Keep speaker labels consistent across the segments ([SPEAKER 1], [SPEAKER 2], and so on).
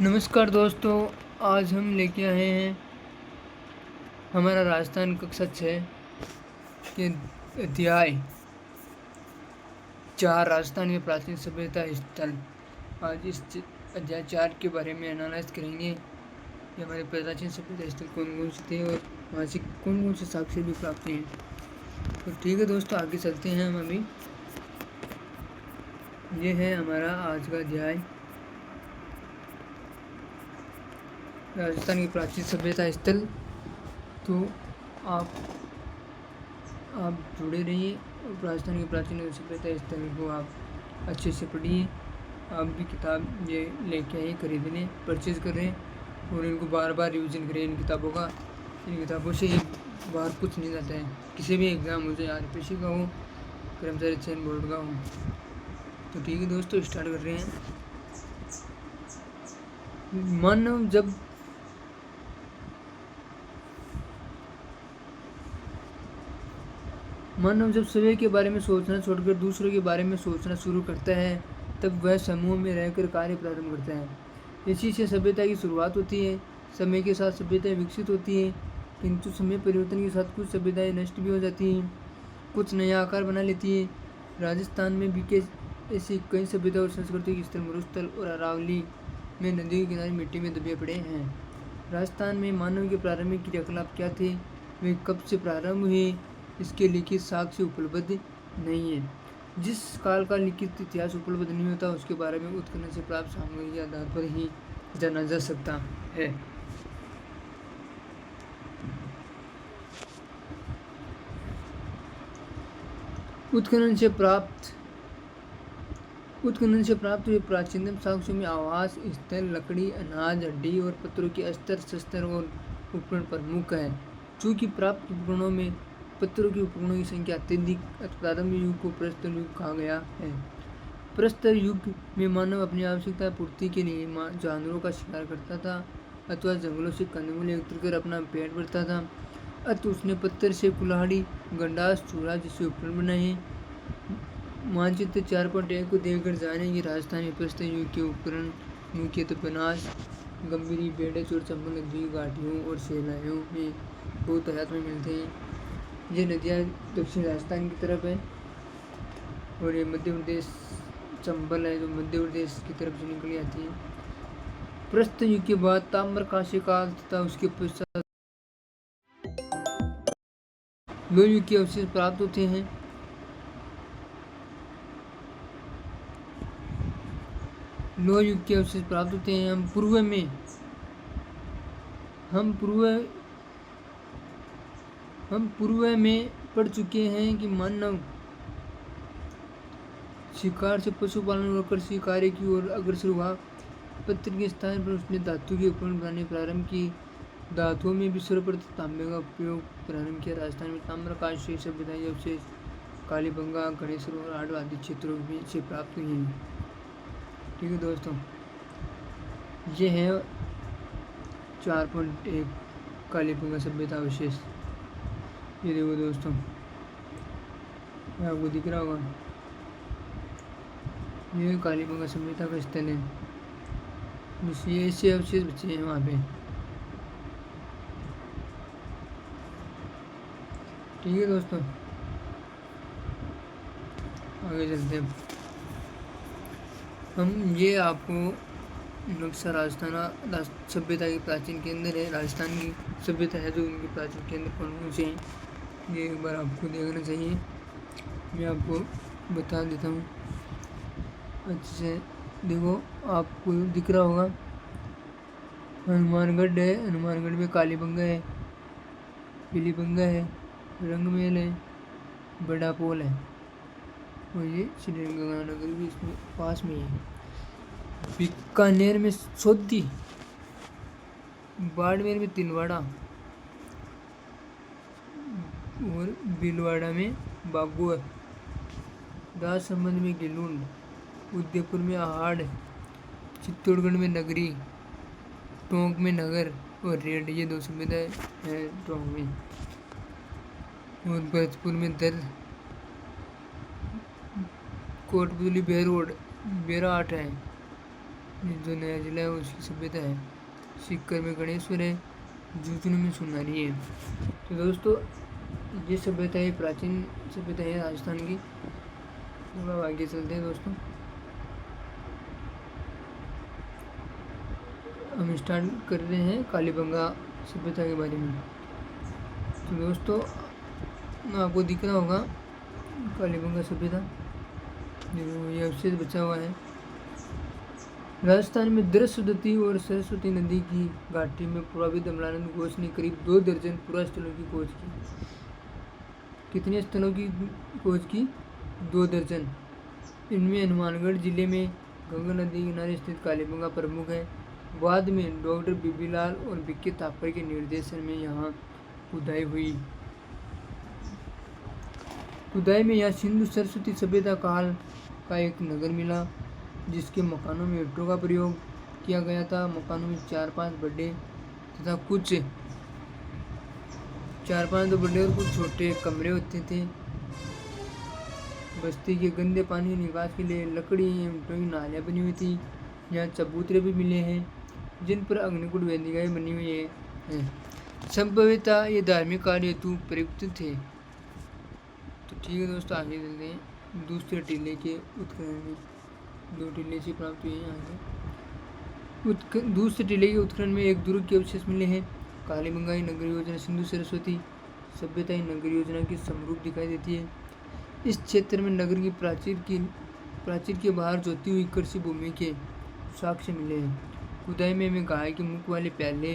[SPEAKER 1] नमस्कार दोस्तों, आज हम लेके आए हैं हमारा राजस्थान कक्षा 6 के अध्याय 4 राजस्थान के प्राचीन सभ्यता स्थल। आज इस अध्याय 4 के बारे में एनालाइज करेंगे कि हमारे प्राचीन सभ्यता स्थल कौन कौन से थे और वहाँ से कौन कौन से साक्ष्य भी प्राप्त हैं। तो ठीक है दोस्तों, आगे चलते हैं हम अभी। ये है हमारा आज का अध्याय, राजस्थान की प्राचीन सभ्यता स्थल। तो आप जुड़े रहिए और राजस्थान की प्राचीन सभ्यता स्थल को आप अच्छे से पढ़िए। आप भी किताब ये लेके आइए, खरीद लें, परचेज़ करें और इनको बार बार रिवीजन करें। इन किताबों से एक बार कुछ नहीं जाता है। किसी भी एग्ज़ाम हो, चाहे आरपीसी का हो, कर्मचारी चयन बोर्ड का हो। तो ठीक है दोस्तों, स्टार्ट कर रहे हैं। मानव जब स्वयं के बारे में सोचना छोड़कर दूसरों के बारे में सोचना शुरू करता है, तब वह समूह में रहकर कार्य प्रारंभ करता है। इसी से सभ्यता की शुरुआत होती है। समय के साथ सभ्यताएं विकसित होती हैं, किंतु समय परिवर्तन के साथ कुछ सभ्यताएं नष्ट भी हो जाती हैं, कुछ नया आकार बना लेती है। राजस्थान में भी ऐसी कई सभ्यता और संस्कृति के स्थल मरुस्थल और अरावली में नदियों के किनारे मिट्टी में दबे पड़े हैं। राजस्थान में मानव के प्रारंभिक क्रियाकलाप क्या थे, वे कब से प्रारंभ हुए, इसके लिखित साक्ष्य उपलब्ध नहीं है। जिस काल का लिखित इतिहास उपलब्ध नहीं होता, उसके बारे में उत्खनन से प्राप्त सामग्री के आधार पर ही जाना जा सकता है। उत्खनन से प्राप्त हुए प्राचीनतम साक्ष्यों में आवास स्थल, लकड़ी, अनाज, हड्डी और पत्थरों के अस्त्र शस्त्र और उपकरण प्रमुख है। चूँकि प्राप्त उपकरणों में पत्थरों के उपकरणों की संख्या अत्यधिक, प्रारंभिक युग को प्रस्तर युग कहा गया है। प्रस्तर युग में मानव अपनी आवश्यकता पूर्ति के लिए जानवरों का शिकार करता था अथवा जंगलों से कंदमूल एकत्र कर अपना पेट भरता था। अतः उसने पत्थर से कुल्हाड़ी, गंडास, चूड़ा जैसे उपकरण बनाए। मानचित्र 4.1 को देखकर जाने की राजस्थानी प्रस्तर युग के उपकरण मुख्यतः बनास, गंभीरी, बेड़े, चोर, चंबल नदी घाटियों और सेलाइयों में बहुत आयात में मिलते हैं। ये नदियाँ दक्षिण राजस्थान की तरफ है और ये मध्य प्रदेश, चंबल है जो मध्य प्रदेश की तरफ से निकली आती है। प्रस्तर युग के बाद ताम्रकांस्य काल तथा उसके पश्चात लोह युग के अवशेष प्राप्त होते हैं। लोह युग के अवशेष प्राप्त होते हैं। हम पूर्व में पढ़ चुके हैं कि मानव शिकार से पशुपालन और कृषि कार्य की ओर अग्रसर हुआ। पत्थर के स्थान पर उसने धातु के उपकरण बनाने प्रारंभ की। धातुओं में भी सर्वप्रथम तांबे का उपयोग प्रारंभ किया। राजस्थान में ताम्रकांस्य सभ्यताएं अवशेष कालीबंगा, गणेशपुर और आडवा आदि क्षेत्रों से प्राप्त हुई हैं। ठीक है दोस्तों, ये है 4.1 कालीबंगा सभ्यता अवशेष। ये देखो दोस्तों, आपको दिख रहा होगा, ये कालीबंगा सभ्यता का स्थल है। बस ये ऐसे अवशेष बचे हैं वहाँ पे। ठीक है दोस्तों, आगे चलते हैं। हम ये आपको नक्शा राजस्थान सभ्यता के प्राचीन केंद्र है। राजस्थान की सभ्यता है जो उनके प्राचीन केंद्र कौन कौन से हैं, ये एक बार आपको देखना चाहिए। मैं आपको बता देता हूँ अच्छे से। देखो, आपको दिख रहा होगा हनुमानगढ़ है। हनुमानगढ़ में कालीबंगा है, पीलीबंगा है, रंगमहल है, बड़ा पोल है और ये श्रीगंगानगर भी इसमें पास में है। बीकानेर में सोधी, बाड़मेर में तिलवाड़ा और भीलवाड़ा में बागोर, राजसमंद में गिलुंड, उदयपुर में आहड़, चित्तौड़गढ़ में नगरी, टोंक में नगर और रेड, ये 2 सभ्यताएं हैं टोंक में। और भरतपुर में दर, कोटपुतली, बेरोड, बेराट है जो नया जिला है उसकी सभ्यता है। सीकर में गणेश्वर है, झुंझुनू में सोनारी है। तो दोस्तों ये सभ्यता है, प्राचीन सभ्यता है राजस्थान की। तो अब आगे चलते हैं दोस्तों, हम स्टार्ट कर रहे हैं कालीबंगा सभ्यता के बारे में। तो दोस्तों आपको दिख रहा होगा कालीबंगा सभ्यता, जो ये अवशेष बचा हुआ है। राजस्थान में दृश्यवती और सरस्वती नदी की घाटी में पुराविद अमलानंद घोष ने करीब 2 दर्जन पुरास्थलों की खोज की। कितने स्थलों की खोज की? 2 दर्जन। इनमें हनुमानगढ़ जिले में गंगा नदी किनारे स्थित कालीबंगा प्रमुख है। बाद में डॉक्टर बीबीलाल और विक्की थापर के निर्देशन में यहाँ खुदाई हुई। खुदाई में यहाँ सिंधु सरस्वती सभ्यता काल का एक नगर मिला, जिसके मकानों में ईंटों का प्रयोग किया गया था। मकानों में 4-5 बड़े तथा कुछ 4-5 तो बड़े और कुछ छोटे कमरे होते थे। बस्ती के गंदे पानी निकास के लिए लकड़ी ईंटों की नालियाँ बनी हुई थी। यहाँ चबूतरे भी मिले हैं, जिन पर अग्निकुंड वेदिकाएं बनी हुई हैं। संभवतः ये धार्मिक कार्य हेतु प्रयुक्त थे। तो ठीक है दोस्तों, आगे चलते हैं। दूसरे टीले के उत्खनन में 2 टीले से प्राप्त हुए हैं। आगे दूसरे टीले के उत्खनन में एक दुर्ग के अवशेष मिले हैं। कालीबंगा नगर योजना सिंधु सरस्वती सभ्यता नगर योजना की समरूप दिखाई देती है। इस क्षेत्र में नगर की प्राचीर के बाहर जोती हुई कृषि भूमि के साक्ष्य मिले हैं। खुदाई में हमें गाय के मुख वाले प्याले,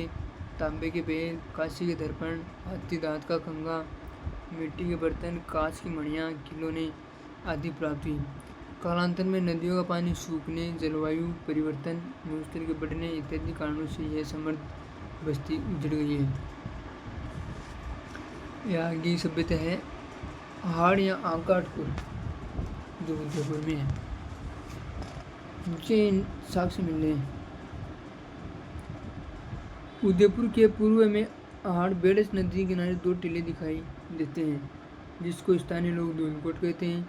[SPEAKER 1] तांबे के बेल, कांसे के दर्पण, हाथी दांत का कंगा, मिट्टी के बर्तन, कांच की मणियाँ, खिलौने आदि प्राप्त हुई। कालांतर में नदियों का पानी सूखने, जलवायु परिवर्तन, भूस्तर के बढ़ने इत्यादि कारणों से यह समृद्ध बस्ती उजड़ गई है। यहाँ की सभ्यता है हाड़ या आकाटपुर, जो उदयपुर में है। मुझे साक्ष्य मिल रहे हैं। उदयपुर के पूर्व में हाड़ बेड़स नदी के किनारे 2 टीले दिखाई देते हैं, जिसको स्थानीय लोग धूलकोट कहते हैं।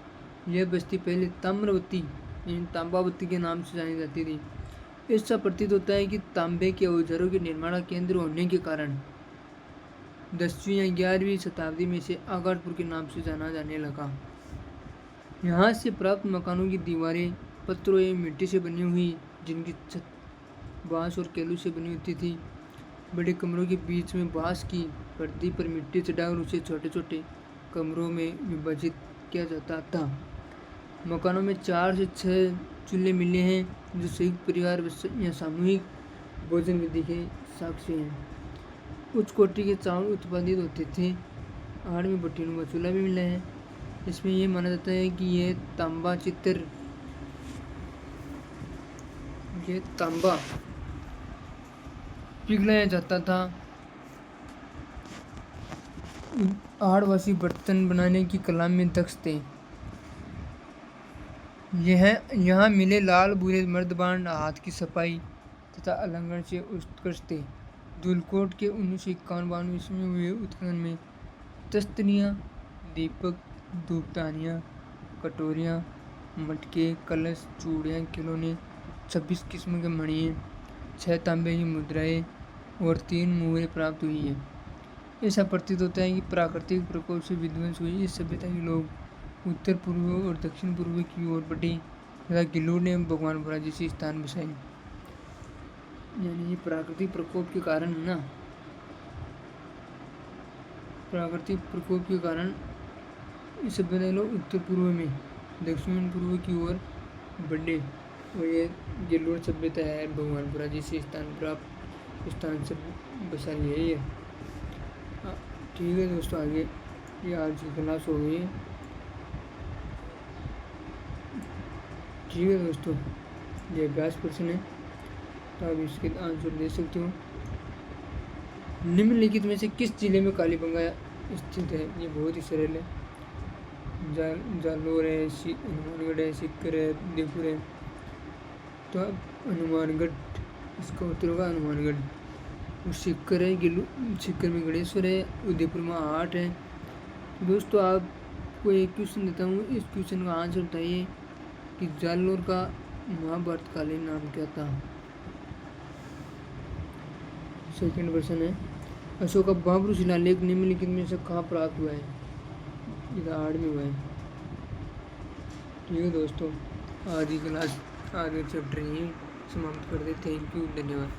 [SPEAKER 1] यह बस्ती पहले ताम्रवती तांबावती के नाम से जानी जाती थी। ऐसा प्रतीत होता है कि तांबे के औजारों के निर्माण का केंद्र होने के कारण 10वीं या 11वीं शताब्दी में से आगाटपुर के नाम से जाना जाने लगा। यहाँ से प्राप्त मकानों की दीवारें पत्थरों या मिट्टी से बनी हुई, जिनकी छत बांस और केलू से बनी होती थी। बड़े कमरों के बीच में बांस की पर्दी पर मिट्टी चढ़ाकर उसे छोटे छोटे कमरों में विभाजित किया जाता था। मकानों में 4 से 6 चूल्हे मिले हैं, जो संयुक्त परिवार या सामूहिक भोजन विधि के साक्ष्य हैं। उच्च कोटि के चावल उत्पादित होते थे। हाड़ में भट्टीनुमा चूल्हा भी मिला है। इसमें यह माना जाता है कि यह तांबा पिघलाया जाता था। हाड़वासी बर्तन बनाने की कला में दक्ष थे। यहाँ मिले लाल बुरे मर्दबान हाथ की सफाई तथा अलंकरण से उत्कृष्ट थे। धूलकोट के 1951-52 ईस्वी में हुए उत्खनन में तस्तनियाँ, दीपक, धूपदानियाँ, कटोरियाँ, मटके, कलश, चूड़ियाँ, खिलौने, 26 किस्म के मणियाँ, 6 तांबे की मुद्राएं और 3 मुहरें प्राप्त हुई हैं। ऐसा प्रतीत होता है कि प्राकृतिक प्रकोप से विध्वंस हुई इस सभ्यता के लोग उत्तर पूर्व और दक्षिण पूर्व की ओर बढ़े तथा गिलोड ने भगवानपुरा जैसे स्थान बसाए। यानी ये प्राकृतिक प्रकोप के कारण ना, प्राकृतिक प्रकोप के कारण इस सभ्यता के लोग उत्तर पूर्व में दक्षिण पूर्व की ओर बढ़े और ये गिलोड सभ्यता है भगवानपुरा जैसे स्थान से बसा लिया है ये। ठीक है दोस्तों, आगे ये आज की क्लास हो गई है। ठीक है दोस्तों, ये अभ्यास प्रश्न है, तो आप इसके आंसर दे सकते हो। निम्नलिखित में से किस जिले में कालीबंगा स्थित है? ये बहुत ही सरल है। जालोर है, हनुमानगढ़ है, सीकर है, उदयपुर है। तो अब हनुमानगढ़, इसका उत्तर होगा हनुमानगढ़। और सीकर है, सीकर में गणेश्वर है, उदयपुर में हाट है। तो दोस्तों आपको एक क्वेश्चन देता हूँ, इस क्वेश्चन का आंसर बताइए कि जालोर का महाभारतकालीन नाम क्या था? सेकंड क्वेश्चन है, अशोक का बाबरू शिलालेख निम्नलिखित में से कहाँ प्राप्त हुआ है? इलाहाबाद में हुआ है। ठीक है दोस्तों, आज की क्लास आज के चैप्टर यहीं समाप्त कर दे। थैंक यू, धन्यवाद।